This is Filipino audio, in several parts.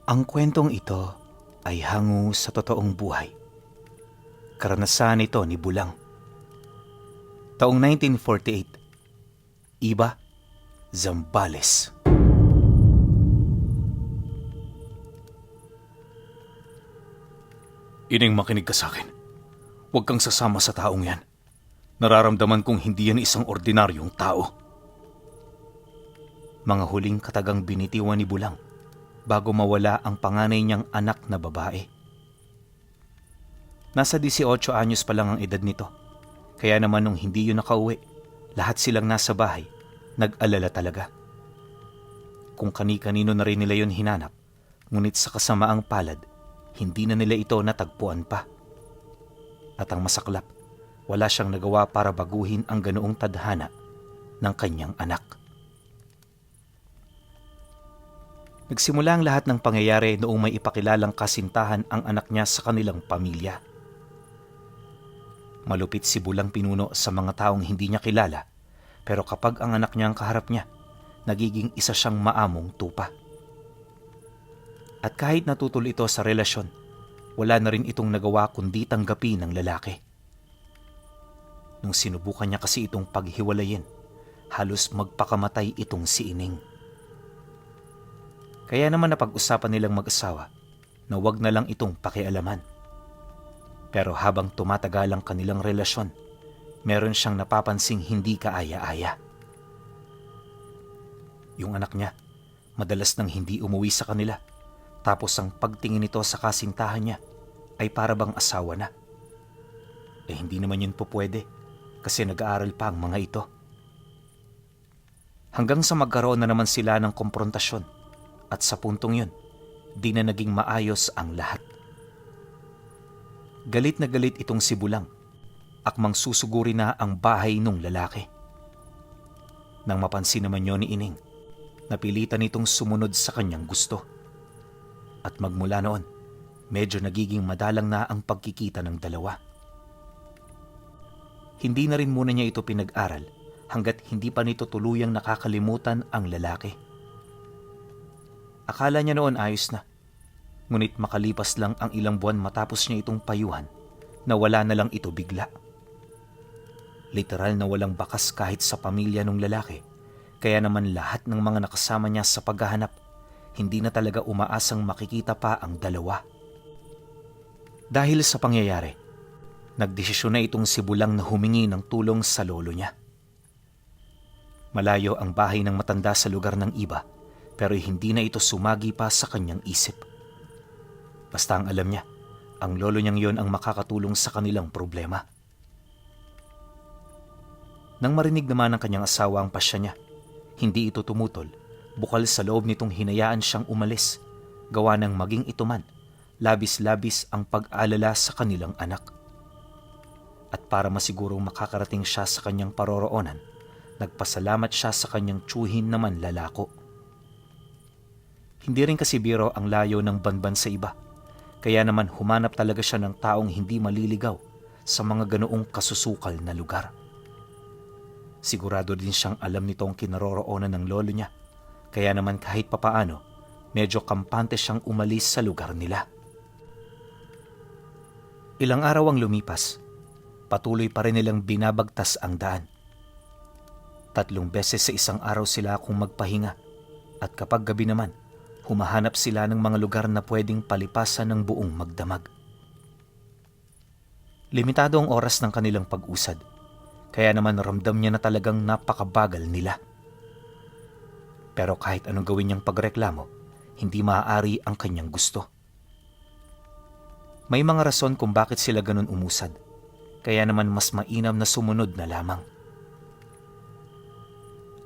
Ang kwentong ito ay hango sa totoong buhay. Karanasan ito ni Bulang. Taong 1948, Iba, Zambales. Ining, makinig ka sa akin. Huwag kang sasama sa taong yan. Nararamdaman kong hindi yan isang ordinaryong tao. Mga huling katagang binitiwan ni Bulang bago mawala ang panganay niyang anak na babae. Nasa 18 anyos pa lang ang edad nito. Kaya naman nung hindi yun nakauwi, lahat silang nasa bahay, nag-alala talaga. Kung kani-kanino na rin nila yun hinanap, ngunit sa kasamaang palad, hindi na nila ito natagpuan pa. At ang masaklap, wala siyang nagawa para baguhin ang ganoong tadhana ng kanyang anak. Nagsimula ang lahat ng pangyayari noong may ipakilalang kasintahan ang anak niya sa kanilang pamilya. Malupit si Bulang pinuno sa mga taong hindi niya kilala, pero kapag ang anak niya ang kaharap niya, nagiging isa siyang maamong tupa. At kahit natutol ito sa relasyon, wala na rin itong nagawa kundi tanggapin ng lalaki. Nung sinubukan niya kasi itong paghiwalayin, halos magpakamatay itong si Ining. Kaya naman napag-usapan nilang mag-asawa na wag na lang itong pakialaman. Pero habang tumatagal ang kanilang relasyon, meron siyang napapansing hindi kaaya-aya. Yung anak niya, madalas nang hindi umuwi sa kanila, tapos ang pagtingin nito sa kasintahan niya ay para bang asawa na. Hindi naman yun po pwede kasi nag-aaral pa ang mga ito. Hanggang sa magkaroon na naman sila ng komprontasyon at sa puntong yun, di na naging maayos ang lahat. Galit na galit itong si Bulang, akmang susuguri na ang bahay nung lalaki. Nang mapansin naman yun ni Ining, napilitan itong sumunod sa kanyang gusto. At magmula noon, medyo nagiging madalang na ang pagkikita ng dalawa. Hindi na rin muna niya ito pinag-aral hanggat hindi pa nito tuluyang nakakalimutan ang lalaki. Akala niya noon ayos na. Ngunit makalipas lang ang ilang buwan matapos niya itong payuhan, nawala na lang ito bigla. Literal na walang bakas kahit sa pamilya ng lalaki, kaya naman lahat ng mga nakasama niya sa paghahanap, hindi na talaga umaasang makikita pa ang dalawa. Dahil sa pangyayari, nagdesisyon na itong si Bulang na humingi ng tulong sa lolo niya. Malayo ang bahay ng matanda sa lugar ng Iba, pero hindi na ito sumagi pa sa kanyang isip. Basta ang alam niya, ang lolo niyang yon ang makakatulong sa kanilang problema. Nang marinig naman ng kanyang asawa ang pasya niya, hindi ito tumutol, bukal sa loob nitong hinayaan siyang umalis, gawa ng maging ito man, labis-labis ang pag-alala sa kanilang anak. At para masigurong makakarating siya sa kanyang paroroonan, nagpasalamat siya sa kanyang tiyuhin na manlalako. Hindi rin kasi biro ang layo ng banban sa Iba. Kaya naman humanap talaga siya ng taong hindi maliligaw sa mga ganoong kasusukal na lugar. Sigurado din siyang alam nitong kinaroroonan ng lolo niya. Kaya naman kahit papaano, medyo kampante siyang umalis sa lugar nila. Ilang araw ang lumipas, patuloy pa rin nilang binabagtas ang daan. 3 beses sa isang araw sila kung magpahinga at kapag gabi naman, humahanap sila ng mga lugar na pwedeng palipasan ng buong magdamag. Limitado ang oras ng kanilang pag-usad, kaya naman ramdam niya na talagang napakabagal nila. Pero kahit anong gawin niyang pagreklamo, hindi maaari ang kanyang gusto. May mga rason kung bakit sila ganun umusad, kaya naman mas mainam na sumunod na lamang.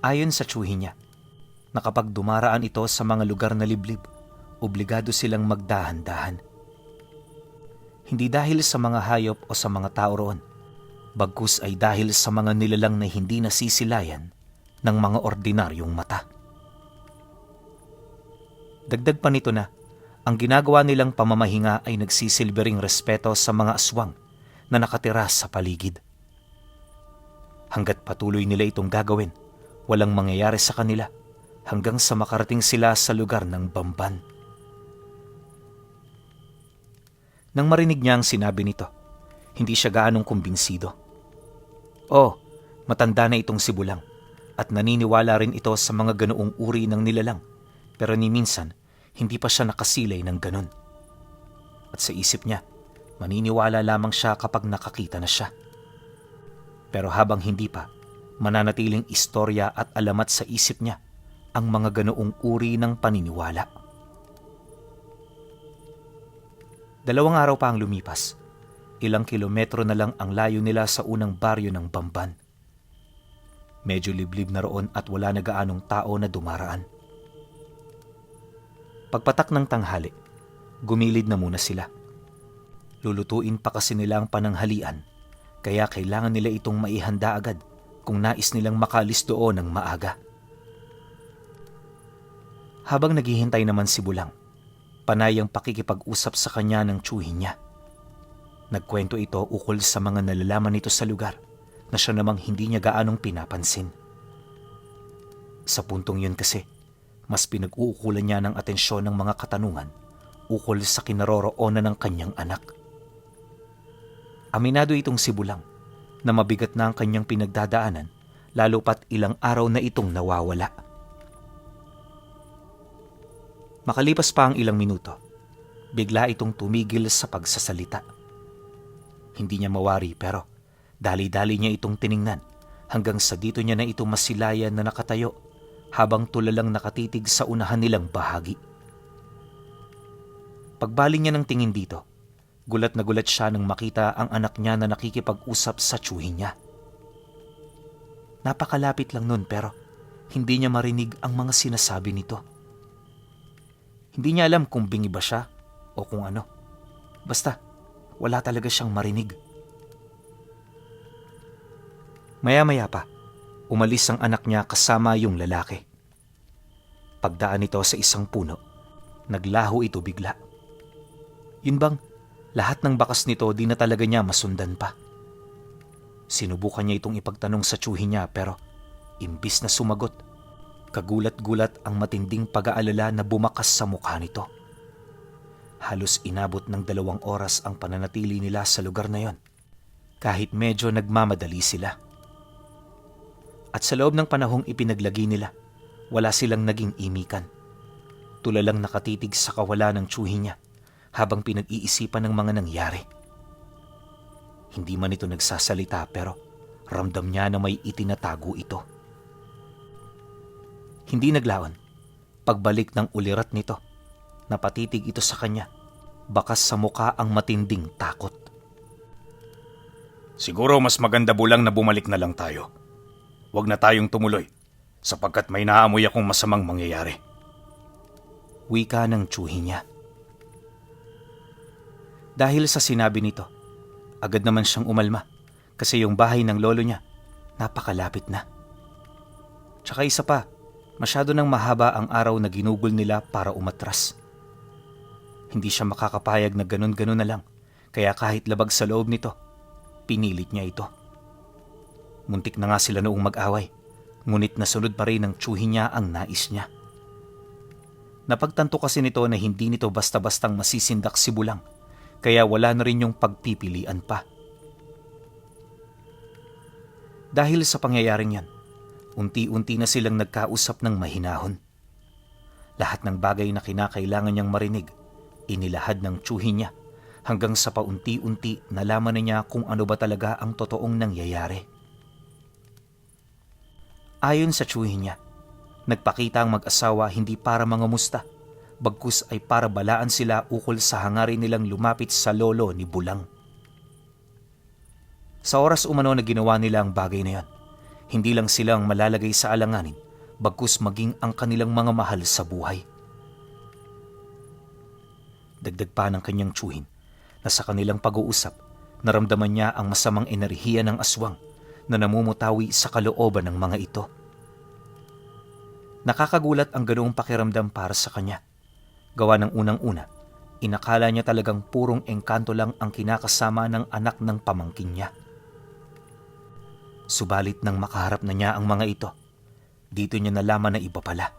Ayon sa tiyuhin niya, na kapag dumaraan ito sa mga lugar na liblib, obligado silang magdahan-dahan. Hindi dahil sa mga hayop o sa mga tao roon, bagkus ay dahil sa mga nilalang na hindi nasisilayan ng mga ordinaryong mata. Dagdag pa nito na, ang ginagawa nilang pamamahinga ay nagsisilbering respeto sa mga aswang na nakatira sa paligid. Hanggat patuloy nila itong gagawin, walang mangyayari sa kanila hanggang sa makarating sila sa lugar ng Bamban. Nang marinig niya ang sinabi nito, hindi siya gaanong kumbinsido. Oh, matanda na itong si Bulang at naniniwala rin ito sa mga ganoong uri ng nilalang, pero ni minsan hindi pa siya nakasilay ng ganon. At sa isip niya, maniniwala lamang siya kapag nakakita na siya. Pero habang hindi pa, mananatiling istorya at alamat sa isip niya ang mga ganoong uri ng paniniwala. 2 araw pa ang lumipas. Ilang kilometro na lang ang layo nila sa unang baryo ng Bamban. Medyo liblib na roon at wala na gaanong tao na dumaraan. Pagpatak ng tanghali, gumilid na muna sila. Lulutuin pa kasi nila ang pananghalian, kaya kailangan nila itong maihanda agad kung nais nilang makalis doon ng maaga. Habang naghihintay naman si Bulang, panay ang pakikipag-usap sa kanya ng tiyuhin niya. Nagkwento ito ukol sa mga nalalaman nito sa lugar na siya namang hindi niya gaanong pinapansin. Sa puntong yun kasi, mas pinag-uukulan niya ng atensyon ng mga katanungan ukol sa kinaroroonan ng kanyang anak. Aminado itong si Bulang na mabigat na ang kanyang pinagdadaanan lalo pat ilang araw na itong nawawala. Makalipas pa ang ilang minuto, bigla itong tumigil sa pagsasalita. Hindi niya mawari pero dali-dali niya itong tiningnan hanggang sa dito niya na ito masilayan na nakatayo habang tulalang nakatitig sa unahan nilang bahagi. Pagbaling niya ng tingin dito, gulat na gulat siya nang makita ang anak niya na nakikipag-usap sa tiyuhin niya. Napakalapit lang nun pero hindi niya marinig ang mga sinasabi nito. Hindi niya alam kung bingi ba siya o kung ano. Basta, wala talaga siyang marinig. Maya-maya pa, umalis ang anak niya kasama yung lalaki. Pagdaan nito sa isang puno, naglaho ito bigla. Yun bang, lahat ng bakas nito di na talaga niya masundan pa. Sinubukan niya itong ipagtanong sa tiyuhin niya pero imbis na sumagot, kagulat-gulat ang matinding pag-aalala na bumakas sa mukha nito. Halos inabot ng 2 oras ang pananatili nila sa lugar na yon, kahit medyo nagmamadali sila. At sa loob ng panahong ipinaglagi nila, wala silang naging imikan. Tulalang nakatitig sa kawalan ng tiyuhin niya habang pinag-iisipan ng mga nangyari. Hindi man ito nagsasalita pero ramdam niya na may itinatago ito. Hindi naglaon. Pagbalik ng ulirat nito, napatitig ito sa kanya, bakas sa muka ang matinding takot. Siguro mas maganda Bulang na bumalik na lang tayo. Huwag na tayong tumuloy, sapagkat may naamoy akong masamang mangyayari. Wika ng tiyuhin niya. Dahil sa sinabi nito, agad naman siyang umalma kasi yung bahay ng lolo niya napakalapit na. Tsaka isa pa, masyado nang mahaba ang araw na ginugol nila para umatras. Hindi siya makakapayag na ganun-ganun na lang, kaya kahit labag sa loob nito, pinilit niya ito. Muntik na nga sila noong mag-away, ngunit nasunod pa rin ng tiyuhin niya ang nais niya. Napagtanto kasi nito na hindi nito basta-bastang masisindak si Bulang, kaya wala na rin yung pagpipilian pa. Dahil sa pangyayaring yan, unti-unti na silang nagkausap ng mahinahon. Lahat ng bagay na kinakailangan niyang marinig, inilahad ng tiyuhin niya hanggang sa paunti-unti nalaman na niya kung ano ba talaga ang totoong nangyayari. Ayon sa tiyuhin niya, nagpakita ang mag-asawa hindi para mangamusta, bagkus ay para balaan sila ukol sa hangarin nilang lumapit sa lolo ni Bulang. Sa oras umano na ginawa nila ang bagay na yan, hindi lang silang malalagay sa alanganin, bagkus maging ang kanilang mga mahal sa buhay. Dagdag pa ng kanyang tiyuhin na sa kanilang pag-uusap, naramdaman niya ang masamang enerhiya ng aswang na namumutawi sa kalooban ng mga ito. Nakakagulat ang ganoong pakiramdam para sa kanya. Gawa ng unang-una, inakala niya talagang purong engkanto lang ang kinakasama ng anak ng pamangkin niya. Subalit nang makaharap na niya ang mga ito, dito niya nalaman na iba pala.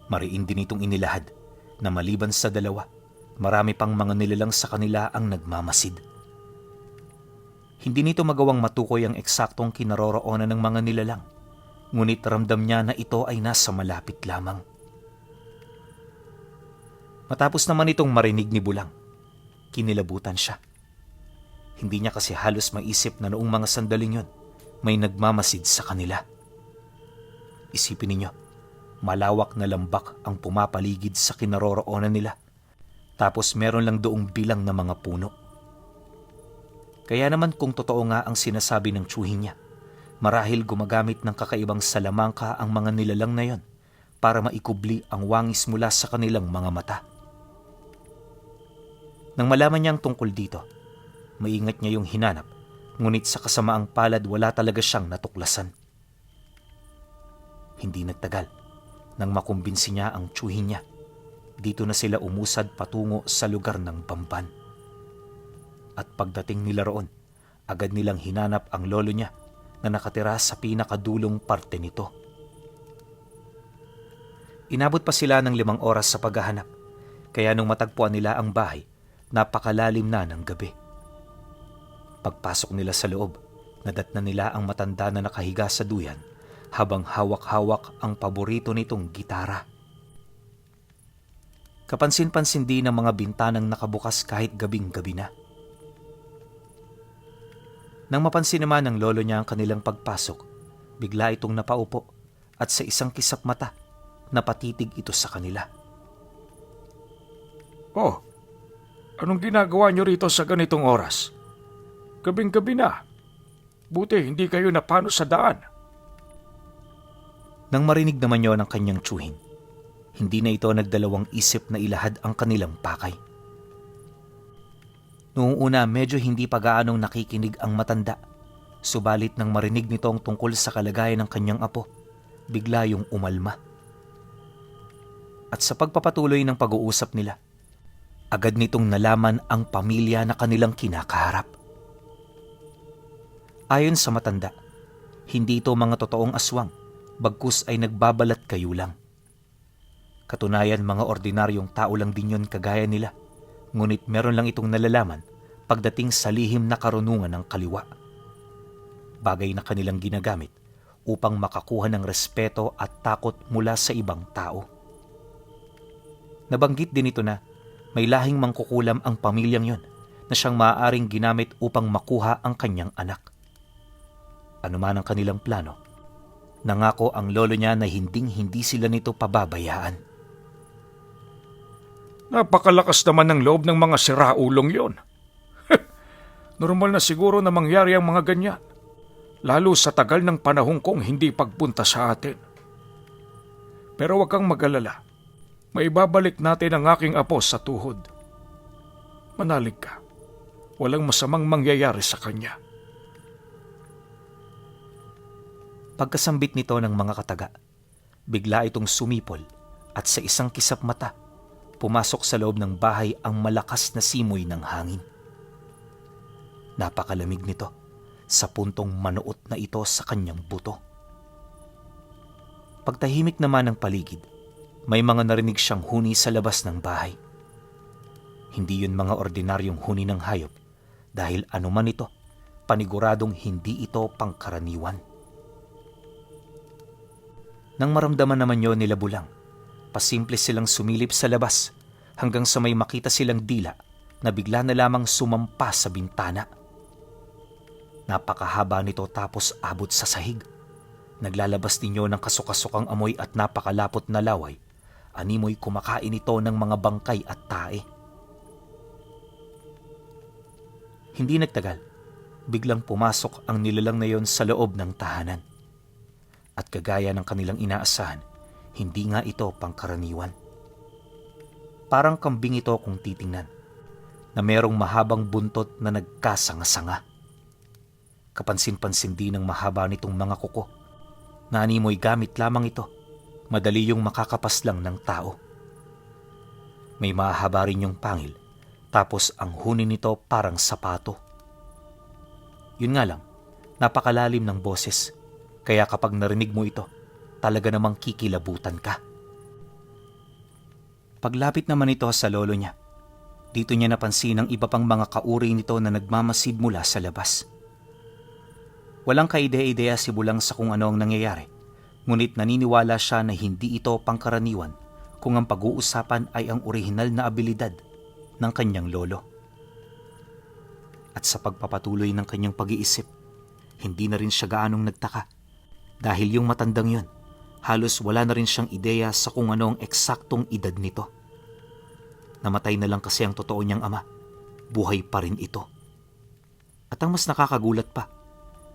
Mariin din itong inilahad na maliban sa dalawa, marami pang mga nilalang sa kanila ang nagmamasid. Hindi nito magawang matukoy ang eksaktong kinaroroonan ng mga nilalang, ngunit ramdam niya na ito ay nasa malapit lamang. Matapos naman itong marinig ni Bulang, kinilabutan siya. Hindi niya kasi halos maisip na noong mga sandaling yun, may nagmamasid sa kanila. Isipin ninyo, malawak na lambak ang pumapaligid sa kinaroroonan nila. Tapos meron lang doong bilang na mga puno. Kaya naman kung totoo nga ang sinasabi ng tsuhin niya, marahil gumagamit ng kakaibang salamangka ang mga nilalang na yon para maikubli ang wangis mula sa kanilang mga mata. Nang malaman niya ang tungkol dito, maingat niya yung hinanap, ngunit sa kasamaang palad wala talaga siyang natuklasan. Hindi nagtagal, nang makumbinsi niya ang tsuhin niya, dito na sila umusad patungo sa lugar ng Bamban. At pagdating nila roon, agad nilang hinanap ang lolo niya na nakatira sa pinakadulong parte nito. Inabot pa sila ng 5 oras sa paghahanap, kaya nung matagpuan nila ang bahay, napakalalim na ng gabi. Pagpasok nila sa loob, nadatnan nila ang matanda na nakahiga sa duyan habang hawak-hawak ang paborito nitong gitara. Kapansin-pansin din ng mga bintanang nakabukas kahit gabing-gabi na. Nang mapansin naman ng lolo niya ang kanilang pagpasok, bigla itong napaupo at sa isang kisap mata, napatitig ito sa kanila. Oh, anong ginagawa niyo rito sa ganitong oras? Gabing-gabi na. Buti hindi kayo napano sa daan. Nang marinig naman yon ng kanyang tsuhin, hindi na ito nagdalawang isip na ilahad ang kanilang pakay. Noong una medyo hindi pa gaanong nakikinig ang matanda, subalit nang marinig nito ang tungkol sa kalagayan ng kanyang apo, bigla yung umalma. At sa pagpapatuloy ng pag-uusap nila, agad nitong nalaman ang pamilya na kanilang kinakaharap. Ayon sa matanda, hindi ito mga totoong aswang, bagkus ay nagbabalat kayo lang. Katunayan mga ordinaryong tao lang din yun kagaya nila, ngunit meron lang itong nalalaman pagdating sa lihim na karunungan ng kaliwa. Bagay na kanilang ginagamit upang makakuha ng respeto at takot mula sa ibang tao. Nabanggit din ito na may lahing mangkukulam ang pamilyang yon na siyang maaaring ginamit upang makuha ang kanyang anak. Ano man ang kanilang plano, nangako ang lolo niya na hinding-hindi sila nito pababayaan. Napakalakas naman ng loob ng mga siraulong yon. Normal na siguro na mangyari ang mga ganyan, lalo sa tagal ng panahon kong hindi pagpunta sa atin. Pero huwag kang mag-alala, maibabalik natin ang aking apo sa tuhod. Manalig ka, walang masamang mangyayari sa kanya. Pagkasambit nito ng mga kataga, bigla itong sumipol at sa isang kisap mata, pumasok sa loob ng bahay ang malakas na simoy ng hangin. Napakalamig nito sa puntong manuot na ito sa kanyang buto. Pagtahimik naman ng paligid, may mga narinig siyang huni sa labas ng bahay. Hindi yun mga ordinaryong huni ng hayop dahil anuman ito, paniguradong hindi ito pangkaraniwan. Nang maramdaman naman yon nila Bulang, pasimple silang sumilip sa labas hanggang sa may makita silang dila na bigla na lamang sumampa sa bintana. Napakahaba nito tapos abot sa sahig. Naglalabas ninyo ng kasukasukang amoy at napakalapot na laway. Animoy kumakain ito ng mga bangkay at tae. Hindi nagtagal, biglang pumasok ang nilalang na yon sa loob ng tahanan. At kagaya ng kanilang inaasahan, hindi nga ito pangkaraniwan. Parang kambing ito kung titingnan, na merong mahabang buntot na nagkasanga-sanga. Kapansin-pansin din ang mahaba nitong mga kuko, na animoy gamit lamang ito, madali yung makakapas lang ng tao. May mahaba rin yung pangil, tapos ang huni nito parang sapato. Yun nga lang, napakalalim ng boses. Kaya kapag narinig mo ito, talaga namang kikilabutan ka. Paglapit naman ito sa lolo niya, Dito niya napansin ang iba pang mga kauri nito na nagmamasid mula sa labas. Walang kaide-ideya si Bulang sa kung ano ang nangyayari, ngunit naniniwala siya na hindi ito pangkaraniwan kung ang pag-uusapan ay ang orihinal na abilidad ng kanyang lolo. At sa pagpapatuloy ng kanyang pag-iisip, hindi na rin siya gaanong nagtaka dahil yung matandang yun, halos wala na rin siyang ideya sa kung ano ang eksaktong edad nito. Namatay na lang kasi ang totoo niyang ama, buhay pa rin ito. At ang mas nakakagulat pa,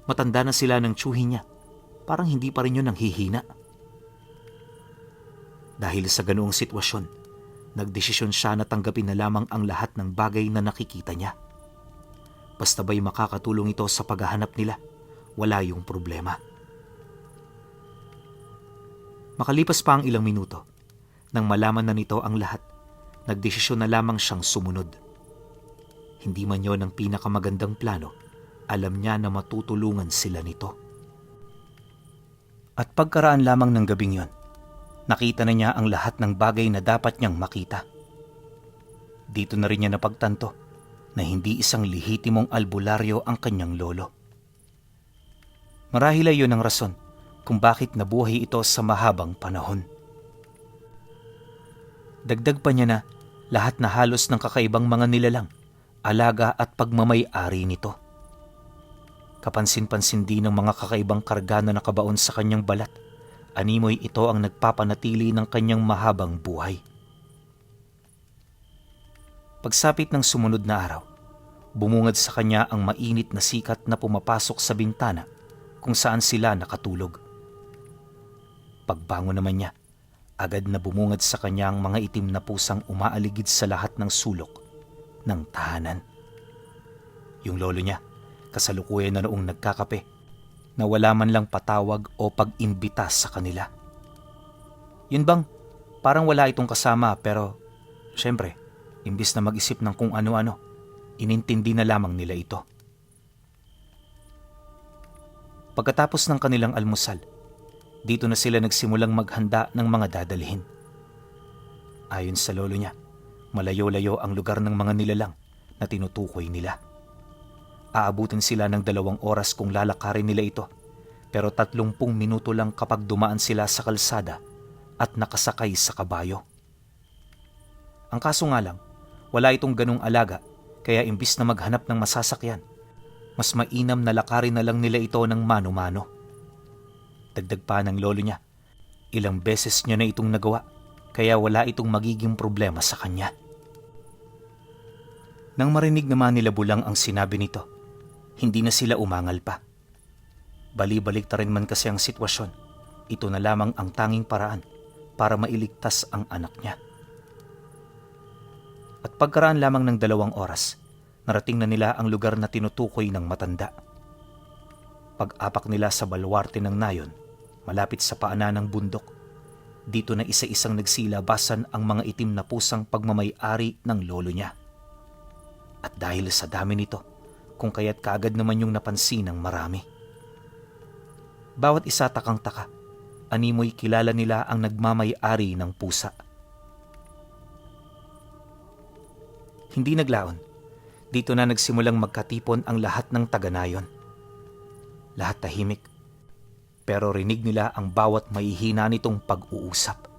matanda na sila ng tiyuhin niya, parang hindi pa rin yun ang hihina. Dahil sa ganoong sitwasyon, nagdesisyon siya na tanggapin na lamang ang lahat ng bagay na nakikita niya. Basta ba'y makakatulong ito sa paghahanap nila, wala yung problema. Makalipas pa ang ilang minuto, nang malaman na nito ang lahat, nagdesisyon na lamang siyang sumunod. Hindi man yon ang pinakamagandang plano, alam niya na matutulungan sila nito. At pagkaraan lamang ng gabing yon, nakita na niya ang lahat ng bagay na dapat niyang makita. Dito na rin niya napagtanto na hindi isang lehitimong albularyo ang kanyang lolo. Marahil ay yun ang rason kung bakit nabuhay ito sa mahabang panahon. Dagdag pa niya na lahat na halos ng kakaibang mga nilalang, alaga at pagmamay-ari nito. Kapansin-pansin din ng mga kakaibang karga na nakabaon sa kanyang balat. Animoy ito ang nagpapanatili ng kanyang mahabang buhay. Pagsapit ng sumunod na araw, bumungad sa kanya ang mainit na sikat na pumapasok sa bintana kung saan sila nakatulog. Pagbangon naman niya, agad na bumungad sa kanya ang mga itim na pusang umaaligid sa lahat ng sulok ng tahanan. Yung lolo niya, kasalukuyan na noong nagkakape, na wala man lang patawag o pag-imbita sa kanila. Yun bang, parang wala itong kasama pero, syempre, imbis na mag-isip ng kung ano-ano, inintindi na lamang nila ito. Pagkatapos ng kanilang almusal, dito na sila nagsimulang maghanda ng mga dadalhin. Ayon sa lolo niya, malayo-layo ang lugar ng mga nilalang na tinutukoy nila. Aabutin sila ng 2 oras kung lalakarin nila ito, pero 30 minuto lang kapag dumaan sila sa kalsada at nakasakay sa kabayo. Ang kaso nga lang, wala itong ganong alaga, kaya imbis na maghanap ng masasakyan, mas mainam na lakarin na lang nila ito ng mano-mano. Dagdag pa ng lolo niya, ilang beses niya na itong nagawa, kaya wala itong magiging problema sa kanya. Nang marinig naman nila Bulang ang sinabi nito, hindi na sila umangal pa. Bali-balik ta rin man kasi ang sitwasyon, ito na lamang ang tanging paraan para mailigtas ang anak niya. At pagkaraan lamang ng 2 oras, narating na nila ang lugar na tinutukoy ng matanda. Pag-apak nila sa baluarte ng nayon, malapit sa paanan ng bundok, dito na isa-isang nagsilabasan ang mga itim na pusang pagmamay-ari ng lolo niya. At dahil sa dami nito, kung kaya't kaagad naman yung napansin ng marami. Bawat isa takang-taka, animoy kilala nila ang nagmamay-ari ng pusa. Hindi naglaon, dito na nagsimulang magkatipon ang lahat ng taga-nayon. Lahat tahimik, pero rinig nila ang bawat mahihina nitong pag-uusap.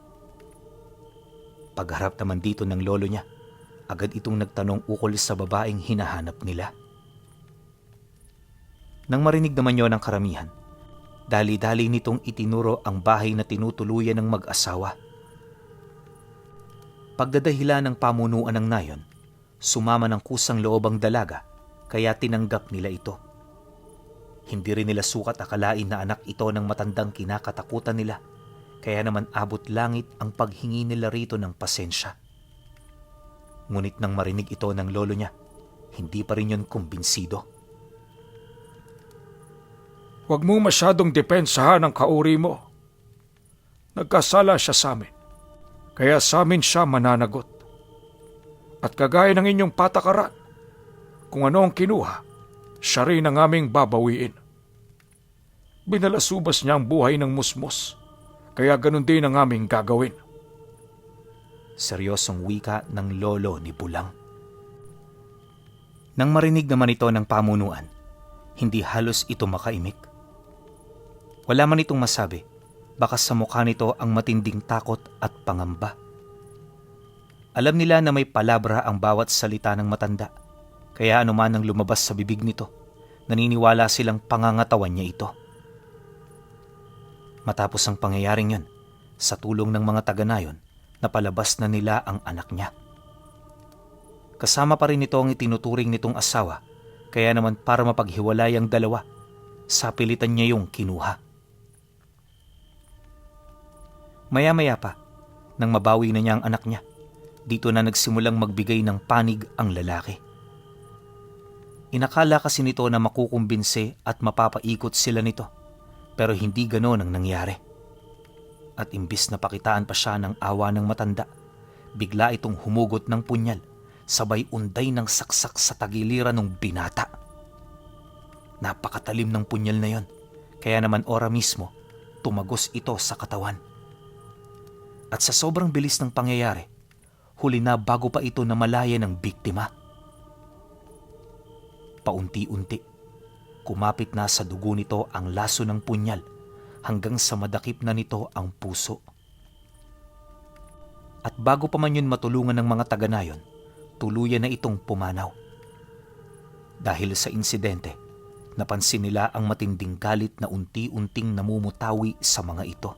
Pagharap naman dito ng lolo niya, agad itong nagtanong ukol sa babaeng hinahanap nila. Nang marinig naman yon ng karamihan, dali-dali nitong itinuro ang bahay na tinutuluyan ng mag-asawa. Pagdadahilan ng pamunuan ng nayon, sumama ng kusang loob ang dalaga, kaya tinanggap nila ito. Hindi rin nila sukat akalain na anak ito ng matandang kinakatakutan nila, kaya naman abot langit ang paghingi nila rito ng pasensya. Ngunit nang marinig ito ng lolo niya, hindi pa rin yun kumbinsido. Huwag mo masyadong depensahan ang kauri mo. Nagkasala siya sa amin, kaya sa amin siya mananagot. At kagaya ng inyong patakaran, kung ano ang kinuha, siya rin ang aming babawiin. Binalasubas niya ang buhay ng musmos, kaya ganun din ang aming gagawin. Seryosong wika ng lolo ni Bulang. Nang marinig naman ito ng pamunuan, hindi halos ito makaimik. Wala man itong masabi, baka sa mukha nito ang matinding takot at pangamba. Alam nila na may palabra ang bawat salita ng matanda, kaya anuman ang lumabas sa bibig nito, naniniwala silang pangangatawan niya ito. Matapos ang pangyayaring yun, sa tulong ng mga taga-nayon, napalabas na nila ang anak niya. Kasama pa rin nito ang itinuturing nitong asawa, kaya naman para mapaghiwalay ang dalawa, sapilitan niya yung kinuha. Maya-maya pa, nang mabawi na niya ang anak niya, dito na nagsimulang magbigay ng panig ang lalaki. Inakala kasi nito na makukumbinse at mapapaikot sila nito, pero hindi ganoon ang nangyari. At imbis na pakitaan pa siya ng awa ng matanda, bigla itong humugot ng punyal, sabay unday ng saksak sa tagiliran ng binata. Napakatalim ng punyal na yon, kaya naman ora mismo, tumagos ito sa katawan. At sa sobrang bilis ng pangyayari, huli na bago pa ito namalaya ng biktima. Paunti-unti, kumapit na sa dugo nito ang laso ng punyal hanggang sa madakip na nito ang puso. At bago pa man yun matulungan ng mga taga-nayon, tuluyan na itong pumanaw. Dahil sa insidente, napansin nila ang matinding galit na unti-unting namumutawi sa mga ito.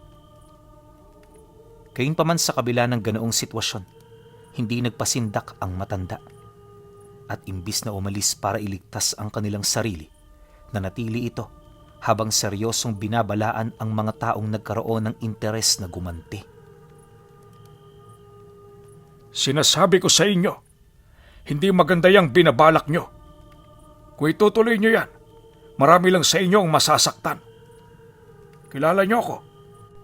Gayunpaman sa kabila ng ganoong sitwasyon, hindi nagpasindak ang matanda. At imbis na umalis para iligtas ang kanilang sarili, nanatili ito habang seryosong binabalaan ang mga taong nagkaroon ng interes na gumanti. Sinasabi ko sa inyo, hindi maganda yung binabalak nyo. Kung itutuloy nyo yan, marami lang sa inyo ang masasaktan. Kilala nyo ako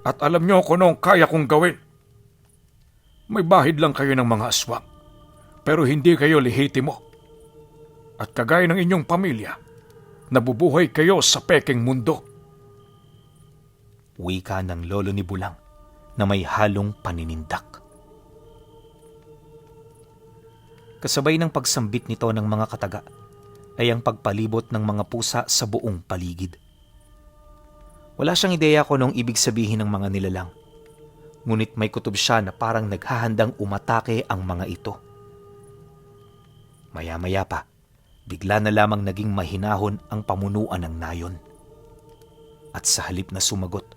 at alam nyo kung anong kaya kong gawin. May bahid lang kayo ng mga aswang, pero hindi kayo lehitimo. At kagaya ng inyong pamilya, nabubuhay kayo sa pekeng mundo. Wika ng lolo ni Bulang na may halong paninindak. Kasabay ng pagsambit nito ng mga kataga ay ang pagpalibot ng mga pusa sa buong paligid. Wala siyang ideya kung anong ibig sabihin ng mga nilalang. Ngunit may kutob siya na parang naghahandang umatake ang mga ito. Maya-maya pa, bigla na lamang naging mahinahon ang pamunuan ng nayon. At sa halip na sumagot,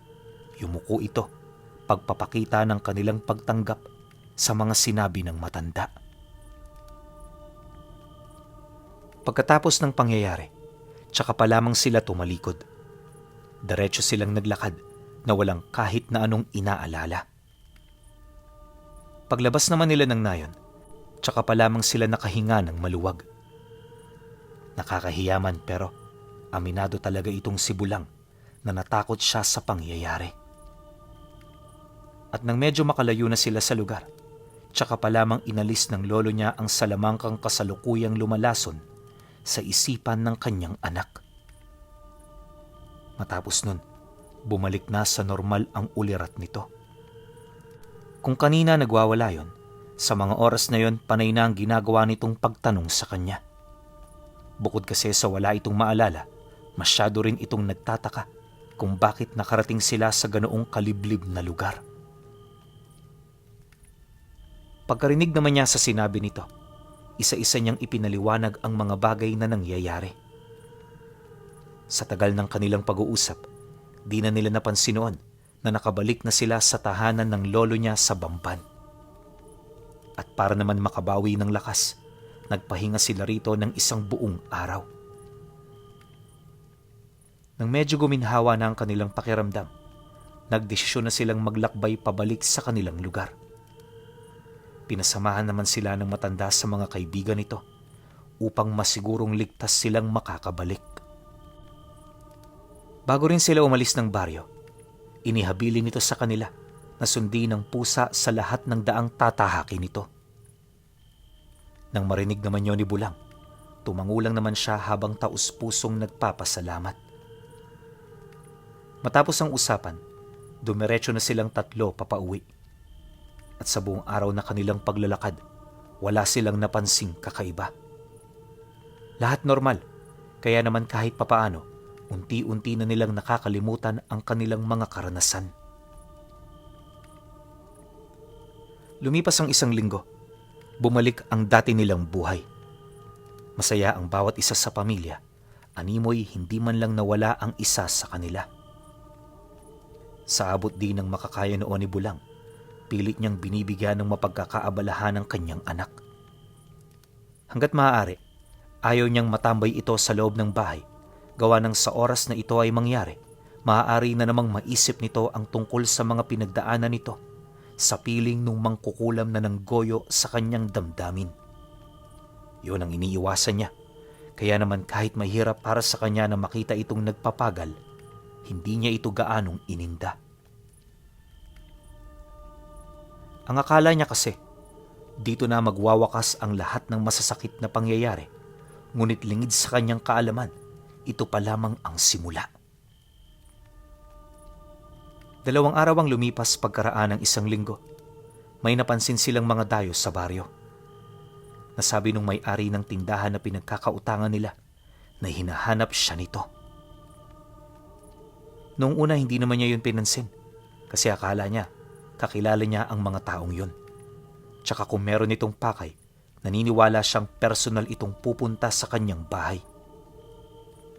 yumuko ito, pagpapakita ng kanilang pagtanggap sa mga sinabi ng matanda. Pagkatapos ng pangyayari, tsaka pa lamang sila tumalikod. Diretso silang naglakad na walang kahit na anong inaalala. Paglabas naman nila ng nayon, tsaka pa lamang sila nakahinga ng maluwag. Nakakahiyaman pero aminado talaga itong si Bulang na natakot siya sa pangyayari. At nang medyo makalayo na sila sa lugar, tsaka pa lamang inalis ng lolo niya ang salamangkang kasalukuyang lumalason sa isipan ng kanyang anak. Matapos nun, bumalik na sa normal ang ulirat nito. Kung kanina nagwawala yon, sa mga oras na yon panay na ang ginagawa nitong pagtanong sa kanya. Bukod kasi sa wala itong maalala, masyado rin itong nagtataka kung bakit nakarating sila sa ganoong kaliblib na lugar. Pagkarinig naman niya sa sinabi nito, isa-isa niyang ipinaliwanag ang mga bagay na nangyayari. Sa tagal ng kanilang pag-uusap, di na nila napansin noon na nakabalik na sila sa tahanan ng lolo niya sa Bamban. At para naman makabawi ng lakas, nagpahinga sila rito ng isang buong araw. Nang medyo guminhawa na ang kanilang pakiramdam, nagdesisyon na silang maglakbay pabalik sa kanilang lugar. Pinasamahan naman sila ng matanda sa mga kaibigan nito upang masigurong ligtas silang makakabalik. Bago rin sila umalis ng baryo, inihabilin nito sa kanila na sundin ng pusa sa lahat ng daang tatahakin nito. Nang marinig naman yun ni Bulang, tumangulang naman siya habang taus-pusong nagpapasalamat. Matapos ang usapan, dumiretso na silang tatlo papauwi. At sa buong araw na kanilang paglalakad, wala silang napansing kakaiba. Lahat normal, kaya naman kahit papaano, unti-unti na nilang nakakalimutan ang kanilang mga karanasan. Lumipas ang 1 linggo, bumalik ang dati nilang buhay. Masaya ang bawat isa sa pamilya, animoy hindi man lang nawala ang isa sa kanila. Sa abot din ng makakaya noon ni Bulang, pilit niyang binibigyan ng mapagkakaabalahan ng kanyang anak. Hanggat maaari, ayaw niyang matambay ito sa loob ng bahay, gawa ng sa oras na ito ay mangyari, maaari na namang maisip nito ang tungkol sa mga pinagdaanan nito sa piling nung mangkukulam na ng goyo sa kanyang damdamin. Yun ang iniiwasan niya, kaya naman kahit mahirap para sa kanya na makita itong nagpapagal, hindi niya ito gaanong ininda. Ang akala niya kasi, dito na magwawakas ang lahat ng masasakit na pangyayari, ngunit lingid sa kanyang kaalaman, ito pa lamang ang simula. 2 araw ang lumipas pagkaraan ng 1 linggo. May napansin silang mga dayo sa baryo. Nasabi nung may-ari ng tindahan na pinagkakautangan nila na hinahanap siya nito. Noong una hindi naman niya yun pinansin kasi akala niya kakilala niya ang mga taong yun. Tsaka kung meron itong pakay, naniniwala siyang personal itong pupunta sa kanyang bahay.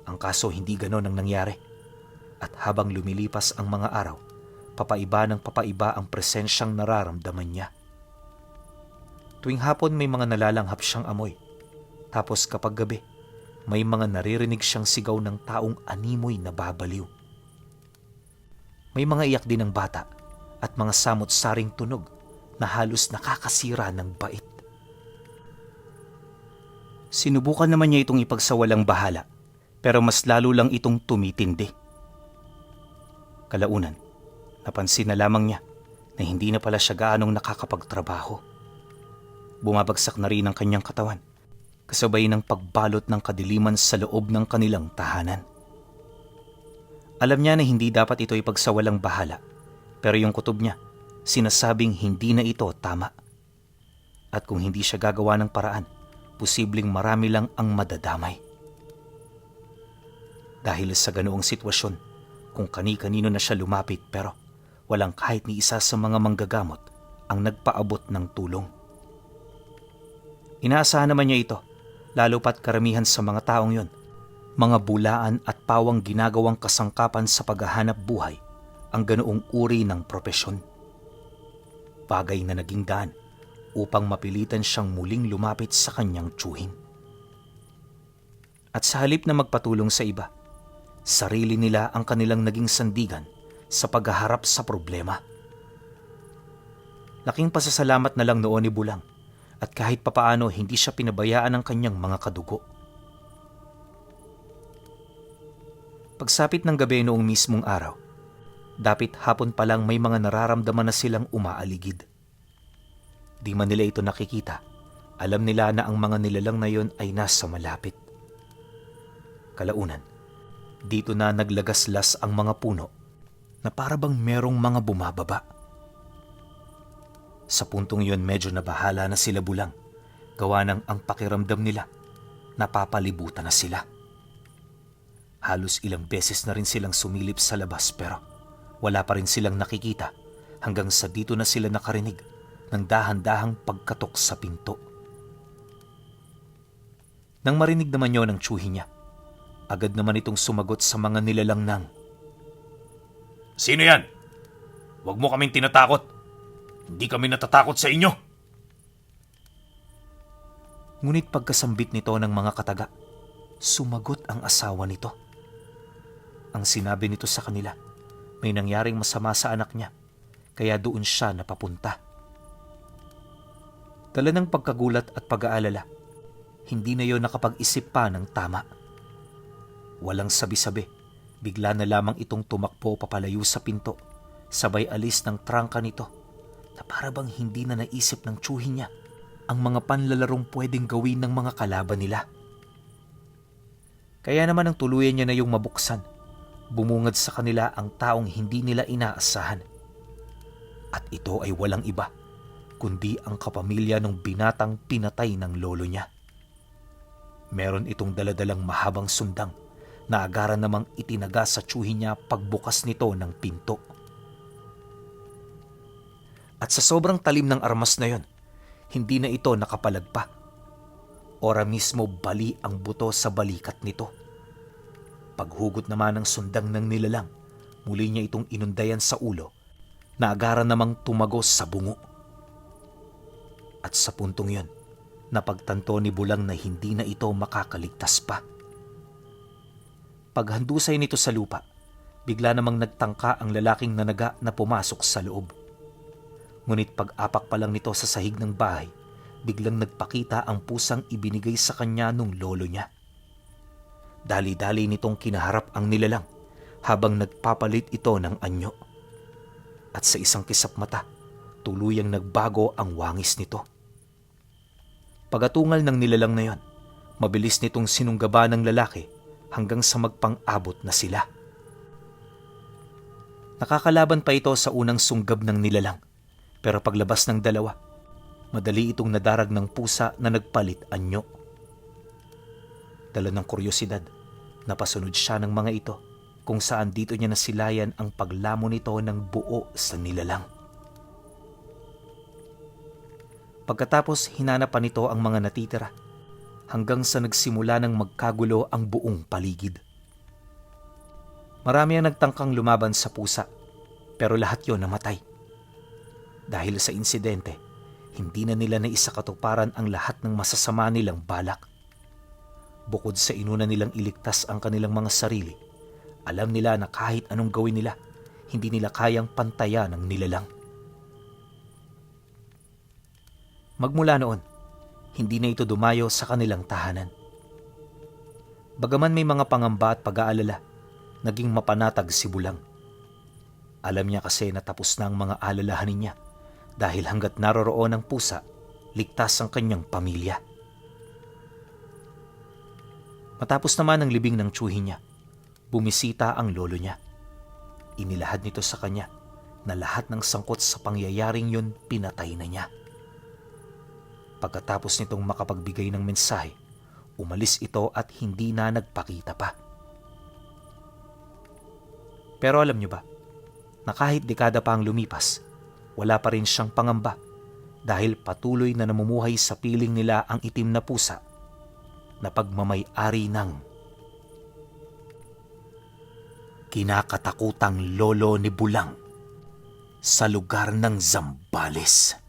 Ang kaso hindi ganon ang nangyari. At habang lumilipas ang mga araw, papaiba ng papaiba ang presensyang nararamdaman niya. Tuwing hapon may mga nalalanghap siyang amoy. Tapos kapag gabi, may mga naririnig siyang sigaw ng taong animoy na babaliw. May mga iyak din ng bata at mga samot-saring tunog na halos nakakasira ng bait. Sinubukan naman niya itong ipagsawalang bahala, pero mas lalo lang itong tumitindi. Kalaunan, napansin na lamang niya na hindi na pala siya gaanong nakakapagtrabaho. Bumabagsak na rin ang kanyang katawan, kasabay ng pagbalot ng kadiliman sa loob ng kanilang tahanan. Alam niya na hindi dapat ito ipagsawalang bahala, pero yung kutob niya, sinasabing hindi na ito tama. At kung hindi siya gagawa ng paraan, posibleng marami lang ang madadamay. Dahil sa ganoong sitwasyon, kung kani-kanino na siya lumapit pero walang kahit ni isa sa mga manggagamot ang nagpaabot ng tulong. Inaasahan naman niya ito, lalo pat karamihan sa mga taong yon, mga bulaan at pawang ginagawang kasangkapan sa paghahanap buhay ang ganoong uri ng propesyon. Bagay na naging daan upang mapilitan siyang muling lumapit sa kanyang tiyuhin. At sa halip na magpatulong sa iba, sarili nila ang kanilang naging sandigan sa paghaharap sa problema. Laking pasasalamat na lang noon ni Bulang at kahit papaano hindi siya pinabayaan ng kanyang mga kadugo. Pagsapit ng gabi noong mismong araw, dapit hapon pa lang may mga nararamdaman na silang umaaligid. Di man nila ito nakikita, alam nila na ang mga nilalang na yon ay nasa malapit. Kalaunan, dito na naglagaslas ang mga puno na para bang merong mga bumababa. Sa puntong yon medyo nabahala na sila Bulang, gawa ng ang pakiramdam nila, napapalibutan na sila. Halos ilang beses na rin silang sumilip sa labas pero wala pa rin silang nakikita hanggang sa dito na sila nakarinig ng dahan-dahang pagkatok sa pinto. Nang marinig naman yon ng tiyuhin niya, agad naman itong sumagot sa mga nilalang ng, Sino yan? Huwag mo kaming tinatakot. Hindi kami natatakot sa inyo. Ngunit pagkasambit nito ng mga kataga, sumagot ang asawa nito. Ang sinabi nito sa kanila, may nangyaring masama sa anak niya, kaya doon siya napapunta. Dala ng pagkagulat at pag-aalala, hindi na yon nakapag-isip pa ng tama. Walang sabi-sabi, bigla na lamang itong tumakbo papalayo sa pinto, sabay alis ng trangka nito, na para bang hindi na naisip ng tiyuhin niya ang mga panlalarong pwedeng gawin ng mga kalaban nila. Kaya naman ang tuluyan niya na yung mabuksan, bumungad sa kanila ang taong hindi nila inaasahan. At ito ay walang iba, kundi ang kapamilya ng binatang pinatay ng lolo niya. Meron itong daladalang mahabang sundang na agaran namang itinaga sa tsuhin niya pagbukas nito ng pinto. At sa sobrang talim ng armas na yon, hindi na ito nakapalag pa. Ora mismo bali ang buto sa balikat nito. Paghugot naman ng sundang ng nilalang, muli niya itong inundayan sa ulo na agaran namang tumagos sa bungo. At sa puntong yon, napagtanto ni Bulang na hindi na ito makakaligtas pa. Paghandusay nito sa lupa, bigla namang nagtangka ang lalaking nanaga na pumasok sa loob. Ngunit pag-apak pa lang nito sa sahig ng bahay, biglang nagpakita ang pusang ibinigay sa kanya nung lolo niya. Dali-dali nitong kinaharap ang nilalang habang nagpapalit ito ng anyo. At sa isang kisap mata, tuluyang nagbago ang wangis nito. Pagatungal ng nilalang na yon, mabilis nitong sinunggaba ng lalaki hanggang sa magpang-abot na sila. Nakakalaban pa ito sa unang sunggab ng nilalang, pero paglabas ng dalawa, madali itong nadarag ng pusa na nagpalit anyo. Dala ng kuryosidad, napasunod siya ng mga ito kung saan dito niya nasilayan ang paglamo nito ng buo sa nilalang. Pagkatapos hinanap pa nito ang mga natitira hanggang sa nagsimula ng magkagulo ang buong paligid. Marami ang nagtangkang lumaban sa pusa, pero lahat yon namatay. Dahil sa insidente, hindi na nila naisakatuparan ang lahat ng masasama nilang balak. Bukod sa inuna nilang iligtas ang kanilang mga sarili, alam nila na kahit anong gawin nila, hindi nila kayang pantayan ng nilalang. Magmula noon, hindi na ito dumayo sa kanilang tahanan. Bagaman may mga pangamba at pag-aalala, naging mapanatag si Bulang. Alam niya kasi na tapos na ang mga alalahanin niya dahil hanggat naroroon ang pusa, ligtas ang kanyang pamilya. Matapos naman ang libing ng tsuhin niya, bumisita ang lolo niya. Inilahad nito sa kanya na lahat ng sangkot sa pangyayaring yun pinatay na niya. Pagkatapos nitong makapagbigay ng mensahe, umalis ito at hindi na nagpakita pa. Pero alam niyo ba, na kahit dekada pa ang lumipas, wala pa rin siyang pangamba dahil patuloy na namumuhay sa piling nila ang itim na pusa na pagmamay-ari ng kinakatakutang lolo ni Bulang sa lugar ng Zambales.